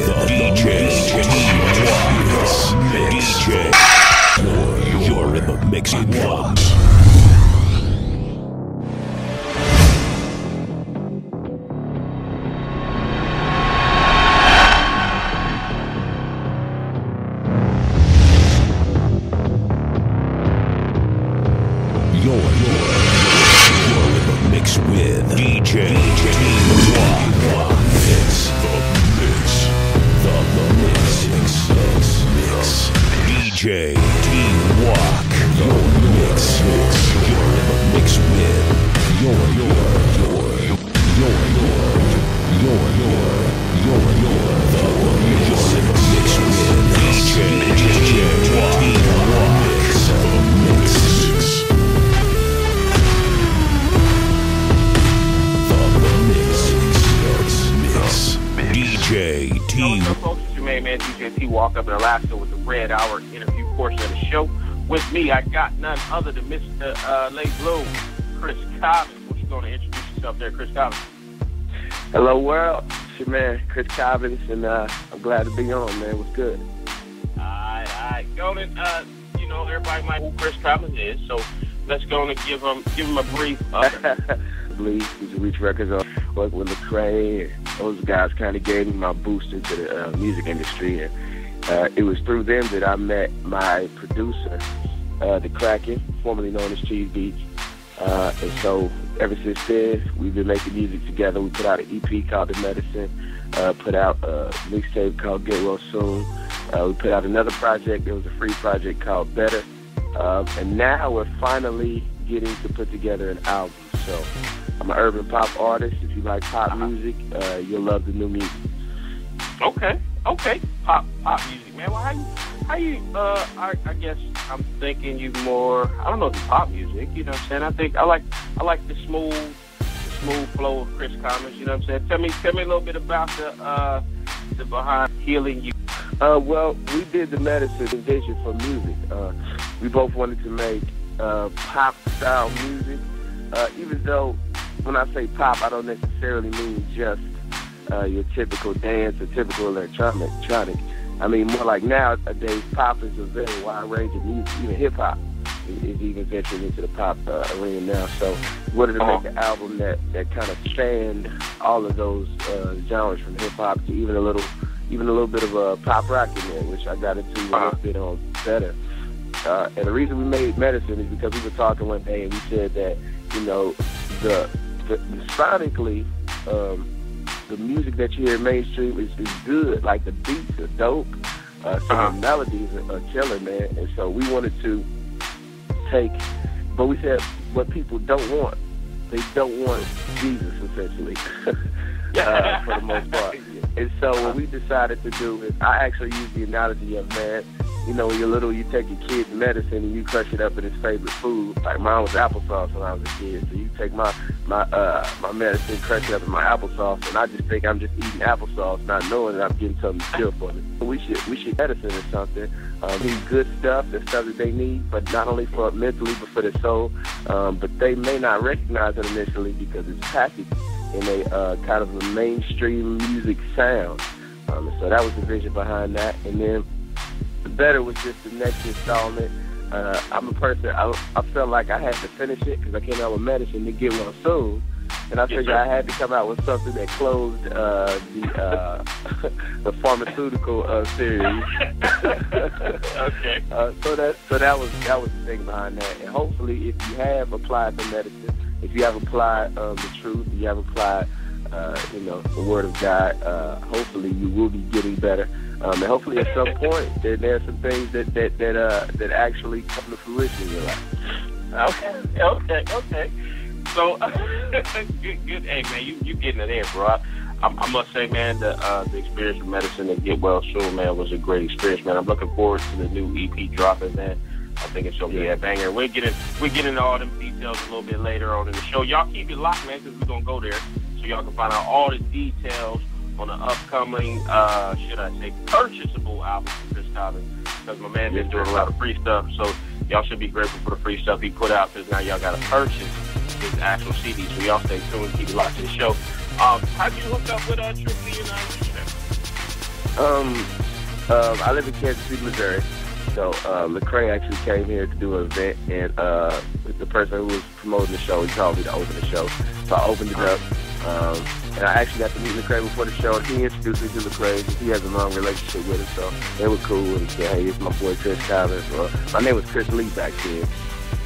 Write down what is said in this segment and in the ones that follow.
DJ DJ. You're in the mix with Cobbins. You're in the mix with DJ T-Walk. DJ T-Walk. You're in the mix with. You're in the mix with DJ T-Walk. DJ T. What's up, folks? It's your main man, DJ T-Walk, up in Alaska with the Red Hour interview portion of the show. With me, I got none other than Mr. Late Bloom, Chris Cobbins. What you going to introduce yourself there, Chris Cobbins? Hello, world. It's your man, Chris Cobbins, and I'm glad to be on, man. What's good? All right. Going you know, everybody might know who Chris Cobbins is, so let's go and give him a brief. He's a Reach Records on work with Lecrae, and those guys kind of gave me my boost into the music industry, and it was through them that I met my producer, the Kraken, formerly known as Cheese Beats, and so ever since then we've been making music together. We put out an EP called The Medicine, put out a mixtape called Get Well Soon. We put out another project. It was a free project called Better, and now we're finally getting to put together an album. So I'm an urban pop artist. If you like pop music, you'll love the new music. Okay. Pop music, man. Well, how you? I guess I'm thinking you more. I don't know if you pop music. You know what I'm saying? I think I like the smooth flow of Chris Cobbins. You know what I'm saying? Tell me a little bit about the behind Healing You. Well, we did The Medicine vision for music. We both wanted to make pop style music. Even though when I say pop, I don't necessarily mean just your typical dance or typical electronic. I mean more like nowadays, pop is a very wide range of music. Even hip hop is even venturing into the pop arena now. So we wanted to make an album that kind of spanned all of those genres, from hip hop to even a little bit of pop rock in there, which I got into a little bit on Better. And the reason we made Medicine is because we were talking one day and we said that, you know, the sonically, the music that you hear mainstream is good. Like the beats are dope. Some of the melodies are killer, man. And so we wanted to but we said what people don't want. They don't want Jesus, essentially, for the most part. And so what we decided to do is, I actually use the analogy of, man, you know, when you're little, you take your kid's medicine and you crush it up in his favorite food. Like mine was applesauce when I was a kid. So you take my medicine, crush it up in my applesauce, and I just think I'm just eating applesauce, not knowing that I'm getting something to kill for me. We should medicine or something. Need good stuff, the stuff that they need, but not only for mentally, but for their soul. But they may not recognize it initially because it's packaged in a kind of a mainstream music sound. So that was the vision behind that. And then Better was just the next installment. I'm a person, I felt like I had to finish it because I came out with Medicine to Get Well Soon. And I figured I had to come out with something that closed the pharmaceutical series. Okay. So that was the thing behind that. And hopefully, if you have applied the medicine, if you have applied the truth, you have applied the Word of God, hopefully you will be getting better. And hopefully at some point there are some things that actually come to fruition in your life. Okay. So good. Hey man, you getting it in, bro. I must say, man, the experience with Medicine and Get Well Soon, man, was a great experience, man. I'm looking forward to the new EP dropping, man. I think it's gonna be a banger. We're getting into all them details a little bit later on in the show. Y'all keep it locked, man, because we're gonna go there so y'all can find out all the details on the upcoming, should I say, purchasable album from Chris Cobbins, because my man been doing a lot of free stuff. So y'all should be grateful for the free stuff he put out, because now y'all got to purchase his actual CD. So y'all stay tuned, keep it locked to the show. How did you hook up with Triple E and I live in Kansas City, Missouri. So Lecrae actually came here to do an event, and the person who was promoting the show, he called me to open the show. So I opened it up, and I actually got to meet Lecrae before the show, and he introduced me to Lecrae. He has a long relationship with him, so they were cool. And he said, hey, it's my boy Chris Cobbins. Well, my name was Chris Lee back then,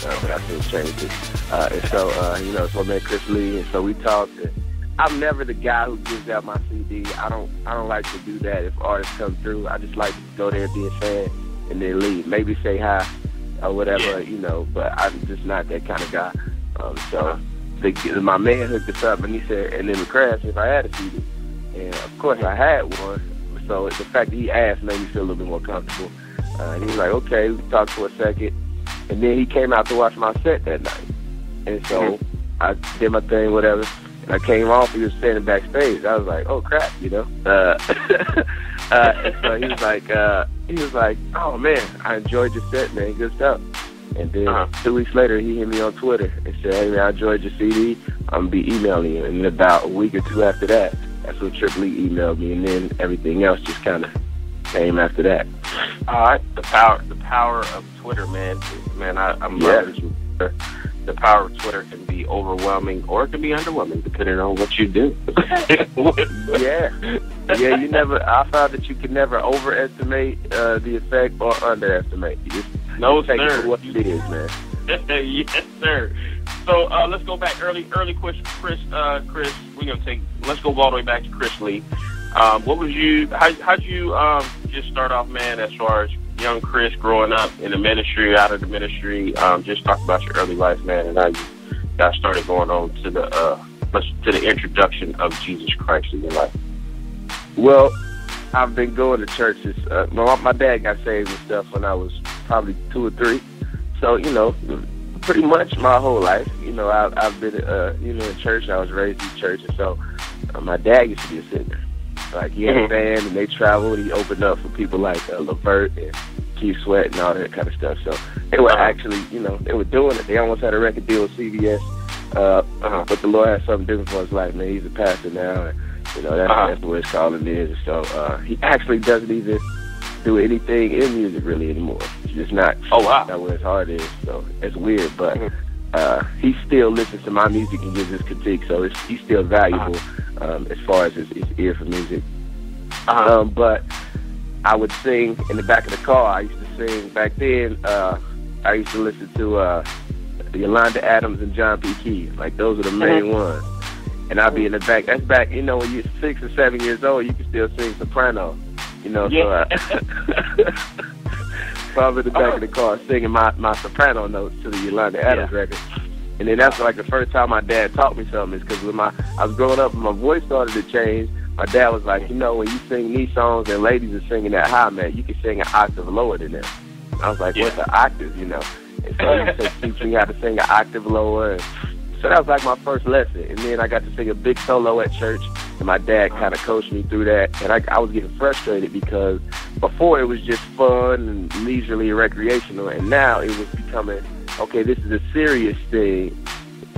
but I since changed it. And so, it's my man Chris Lee, and so we talked. And I'm never the guy who gives out my CD. I don't like to do that if artists come through. I just like to go there and be a fan and then leave. Maybe say hi or whatever, but I'm just not that kind of guy. My man hooked us up, and he said, and then Lecrae asked if I had a CD. And of course I had one. So the fact that he asked made me feel a little bit more comfortable. And he was like, okay, we talked for a second. And then he came out to watch my set that night. And so I did my thing, whatever. And I came off, he was standing backstage. I was like, oh crap, and so he was like, oh man, I enjoyed your set, man, good stuff. And then 2 weeks later, he hit me on Twitter and said, hey man, I enjoyed your CD. I'm gonna be emailing you. And about a week or two after that, that's when Triple E emailed me, and then everything else just kind of came after that. All right, the power of Twitter, man. I'm loving you. The power of Twitter can be overwhelming or it can be underwhelming depending on what you do. Yeah, I found that you can never overestimate the effect or underestimate. You just take it for what it is, man. Yes, sir. So let's go back early Chris. Let's go all the way back to Chris Lee. What was you? How'd you just start off, man? As far as young Chris growing up in the ministry, out of the ministry, just talk about your early life, man, and how you got started going on to the introduction of Jesus Christ in your life. Well, I've been going to churches. My dad got saved and stuff when I was probably 2 or 3. So pretty much my whole life, I've been in church. I was raised in church, and so my dad used to be a singer. Like, he had a band, and they traveled. He opened up for people like Levert and Keith Sweat and all that kind of stuff. So they were actually, they were doing it. They almost had a record deal with CBS. But the Lord had something different for his life, man. He's a pastor now, and, that's what his calling is. So he actually doesn't even do anything in music really anymore. It's just not, not where his heart is. So it's weird, but he still listens to my music and gives his critique. So he's still valuable as far as his ear for music. But I would sing in the back of the car. I used to sing back then. I used to listen to Yolanda Adams and John P. Key. Like, those are the main ones. And I'd be in the back. That's back, when you're 6 or 7 years old, you can still sing soprano. So I'm in the back of the car singing my soprano notes to the Yolanda Adams record. And then that's like the first time my dad taught me something, is because when I was growing up and my voice started to change, my dad was like, when you sing these songs and ladies are singing that high, man, you can sing an octave lower than them. I was like, what's an octave, And so he said, teach me how to sing an octave lower. And so that was like my first lesson. And then I got to sing a big solo at church, and my dad kind of coached me through that. And I was getting frustrated because before it was just fun and leisurely and recreational, and now it was becoming, okay, this is a serious thing.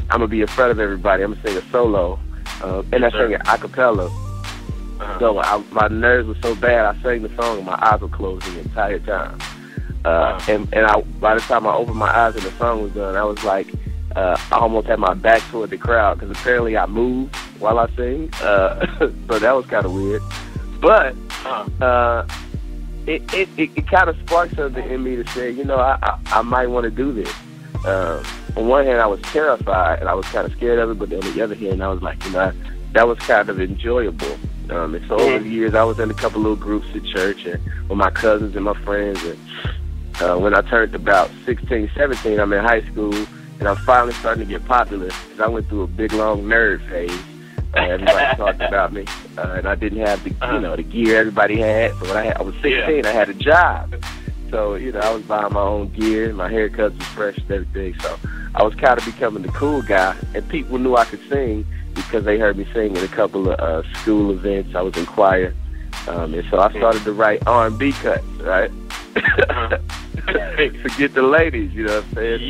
I'm going to be in front of everybody. I'm going to sing a solo. And I sang it a cappella. So my nerves were so bad, I sang the song and my eyes were closed the entire time. And by the time I opened my eyes and the song was done, I was like, I almost had my back toward the crowd, because apparently I moved while I sing. So that was kind of weird. But it kind of sparked something in me to say, I might want to do this. On one hand, I was terrified and I was kind of scared of it, but on the other hand, I was like, that was kind of enjoyable. And so over the years, I was in a couple little groups at church and with my cousins and my friends. And when I turned about 16, 17, I'm in high school, and I'm finally starting to get popular, because I went through a big, long nerd phase. Everybody talked about me, and I didn't have the the gear everybody had. So when I was 16, I had a job. So, I was buying my own gear, my haircuts was fresh and everything. So I was kind of becoming the cool guy, and people knew I could sing because they heard me sing at a couple of school events. I was in choir, and so I started to write R&B cuts, right? Forget the ladies, you know what I'm saying?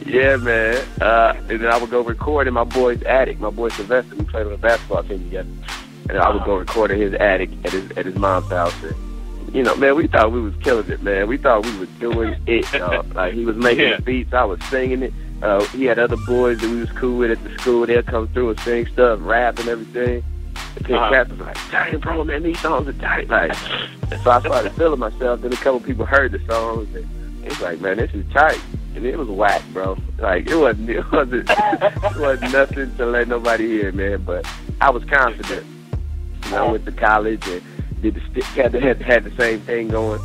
Yeah, man. And then I would go record in my boy's attic. My boy Sylvester, we played on a basketball team together. and I would go record in his attic at his mom's house. And, you know, man, we thought we was killing it, man. We thought we was doing it. Like, he was making the beats, I was singing it. He had other boys that we was cool with at the school. They'd come through and sing stuff, rap and everything. And then Cass was like, "Dang, bro, man, these songs are tight." Like, and so I started feeling myself. Then a couple people heard the songs, and it's like, man, this is tight. And it was whack, bro. Like, it wasn't nothing to let nobody hear, man. But I was confident. You know, I went to college and had the same thing going.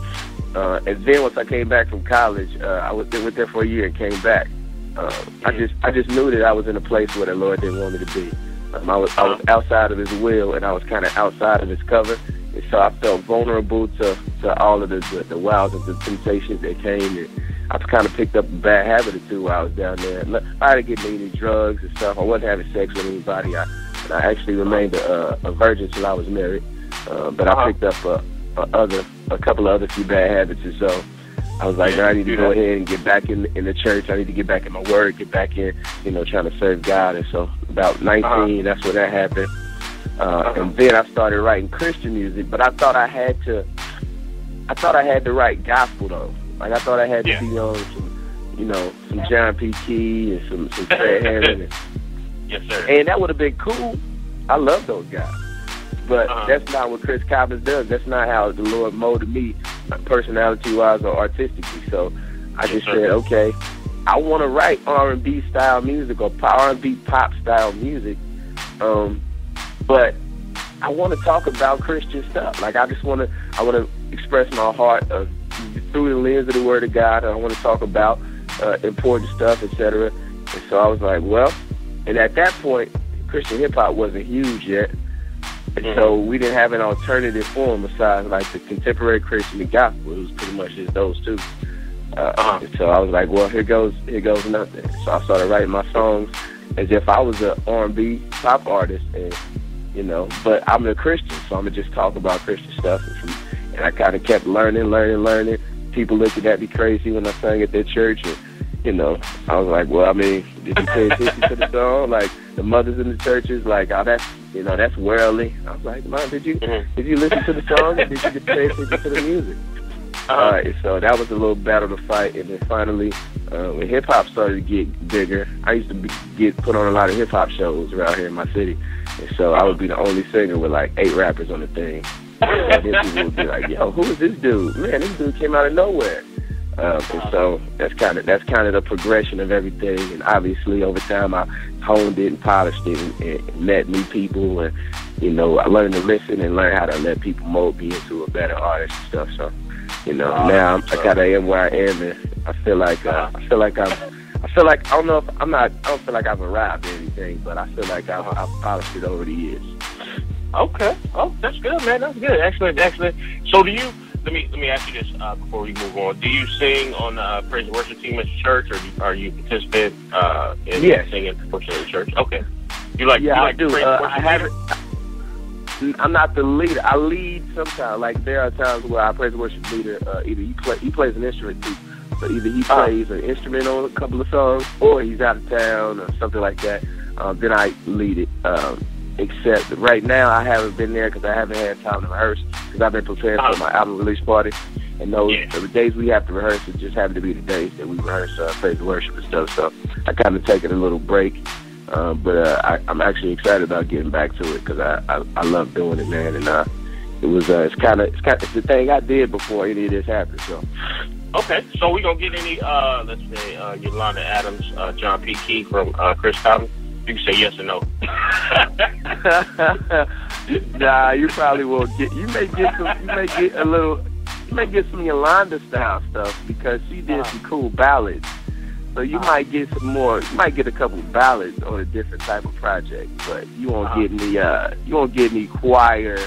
And then once I came back from college, I went there for a year and came back. I just knew that I was in a place where the Lord didn't want me to be. I was outside of His will, and I was kind of outside of His cover, and so I felt vulnerable to all of the wiles and the temptations that came. And I kind of picked up a bad habit or two while I was down there. I didn't get any drugs and stuff. I wasn't having sex with anybody. I actually remained a virgin till I was married. But I picked up a couple of other few bad habits, and so I was like, I need to go ahead and get back in the church. I need to get back in my word, get back in, you know, trying to serve God. And so about 19, that's when that happened. And then I started writing Christian music, but I thought I had to write gospel though. Like, I thought I had to be on some, you know, some John P. Key and some Fred Hammond. Yes, sir. And that would have been cool. I love those guys. But that's not what Chris Cobbins does. That's not how the Lord molded me, personality-wise or artistically. So I just said, okay, I want to write R&B style music or R&B pop style music, but I want to talk about Christian stuff. Like, I want to express my heart through the lens of the Word of God. I want to talk about important stuff, etc. And so I was like, well, and at that point, Christian hip hop wasn't huge yet. And so we didn't have an alternative form besides like the contemporary Christian and gospel. It was pretty much just those two. So I was like, well, here goes nothing. So I started writing my songs as if I was an R&B pop artist, and you know, but I'm a Christian, so I'm gonna just talk about Christian stuff. And I kind of kept learning. People looking at me crazy when I sang at their church, and you know, I was like, well, I mean, did you pay attention to the song? Like, the mothers in the churches, like, oh, that's worldly. I was like, Mom, did you listen to the song, or did you just pay attention to the music? So that was a little battle to fight. And then finally, when hip hop started to get bigger, I used to get put on a lot of hip hop shows around here in my city, and so I would be the only singer with like 8 rappers on the thing. And then people would be like, yo, who is this dude? Man, this dude came out of nowhere. And so that's kind of the progression of everything. And obviously over time I honed it and polished it and met new people, and you know, I learned to listen and learn how to let people mold me into a better artist and stuff. So, you know, now I kind of am where I am, and I feel like I don't feel like I've arrived at anything, but I feel like I've polished it over the years. Okay. Oh, that's good, man. That's good. Excellent. So do you? Let me ask you this before we move on. Do you sing on the praise and worship team at your church, or are you participant in singing for the church? Okay. I do. I'm not the leader. I lead sometimes. Like, there are times where our praise and worship leader either he plays an instrument too. So either he plays an instrument on a couple of songs, or he's out of town or something like that. Then I lead it. Except right now I haven't been there because I haven't had time to rehearse, because I've been preparing for my album release party, and the days we have to rehearse, it just happen to be the days that we rehearse praise and worship and stuff. So I kind of taken a little break, but I'm actually excited about getting back to it because I love doing it, man. And it's the thing I did before any of this happened. So. Okay, so we gonna get any let's say Yolanda Adams, John P. Key from Chris Cobbins? You can say yes or no. Nah, you probably won't get. You may get some Yolanda style stuff because she did some cool ballads. So you might get some more. You might get a couple ballads on a different type of project, but you won't get any. You won't get any choir